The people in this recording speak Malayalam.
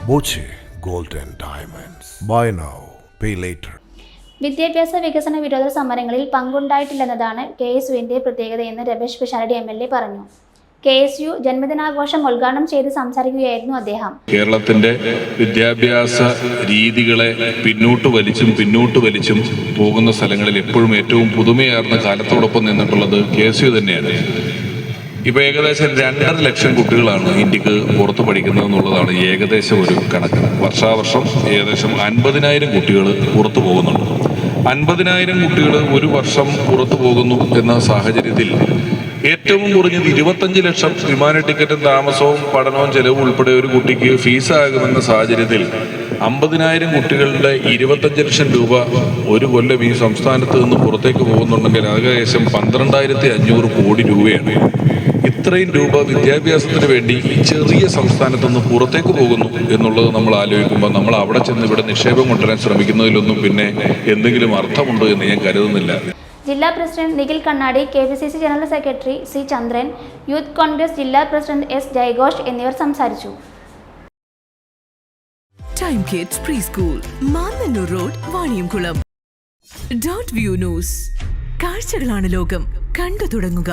Boche Gold and Diamonds. Buy now, pay later. വിദ്യാഭ്യാസ വികസന വിരോധ സമരങ്ങളിൽ പങ്കുണ്ടായിട്ടില്ലെന്നതാണ് KSUവിന്റെ പ്രത്യേകതയെന്ന് രമേശ് പിഷാരടി MLA പറഞ്ഞു. KSU ജന്മദിനാഘോഷം ഉദ്ഘാടനം ചെയ്ത് സംസാരിക്കുകയായിരുന്നു അദ്ദേഹം. കേരളത്തിന്റെ വിദ്യാഭ്യാസ രീതികളെ പിന്നോട്ട് വലിച്ചും പോകുന്ന സ്ഥലങ്ങളിൽ എപ്പോഴും ഏറ്റവും പുതുമയാർന്ന കാലത്തോടൊപ്പം നിന്നിട്ടുള്ളത് KSU തന്നെയാണ്. ഇപ്പോൾ ഏകദേശം 2.5 ലക്ഷം കുട്ടികളാണ് ഇന്ത്യക്ക് പുറത്ത് പഠിക്കുന്നത് എന്നുള്ളതാണ് ഏകദേശം ഒരു കണക്ക്. വർഷാവർഷം ഏകദേശം 50,000 കുട്ടികൾ പുറത്തു പോകുന്നുണ്ട്. 50,000 കുട്ടികൾ ഒരു വർഷം പുറത്തു പോകുന്നു എന്ന സാഹചര്യത്തിൽ ഏറ്റവും കുറഞ്ഞത് 25 ലക്ഷം വിമാന ടിക്കറ്റും താമസവും പഠനവും ചെലവും ഉൾപ്പെടെ ഒരു കുട്ടിക്ക് ഫീസാകുമെന്ന സാഹചര്യത്തിൽ 50,000 കുട്ടികളുടെ 25 ലക്ഷം രൂപ ഒരു കൊല്ലം ഈ സംസ്ഥാനത്ത് നിന്ന് പുറത്തേക്ക് പോകുന്നുണ്ടെങ്കിൽ ഏകദേശം 12,500 കോടി രൂപയാണ്. ഇത്രയും രൂപ വിദ്യാഭ്യാസത്തിന് വേണ്ടി ഈ ചെറിയ സംസ്ഥാനത്ത് നിന്ന് പുറത്തേക്ക് പോകുന്നു എന്നുള്ളത് നമ്മൾ ആലോചിക്കുമ്പോൾ നമ്മൾ അവിടെ ചെന്ന് ഇവിടെ നിക്ഷേപം കൊണ്ടുവരാൻ ശ്രമിക്കുന്നതിലൊന്നും പിന്നെ എന്തെങ്കിലും അർത്ഥമുണ്ടോ എന്ന് ഞാൻ കരുതുന്നില്ല. ജില്ലാ പ്രസിഡന്റ് നിഖിൽ കണ്ണാടി, KPCC ജനറൽ സെക്രട്ടറി C ചന്ദ്രൻ, യൂത്ത് കോൺഗ്രസ് ജില്ലാ പ്രസിഡന്റ് S ജയഘോഷ് എന്നിവർ സംസാരിച്ചു. Time kids pre school, Mannannur road, Vaniyamkulam. .view news. കാഴ്ചകളാണ് ലോകം, കണ്ടു തുടങ്ങുക.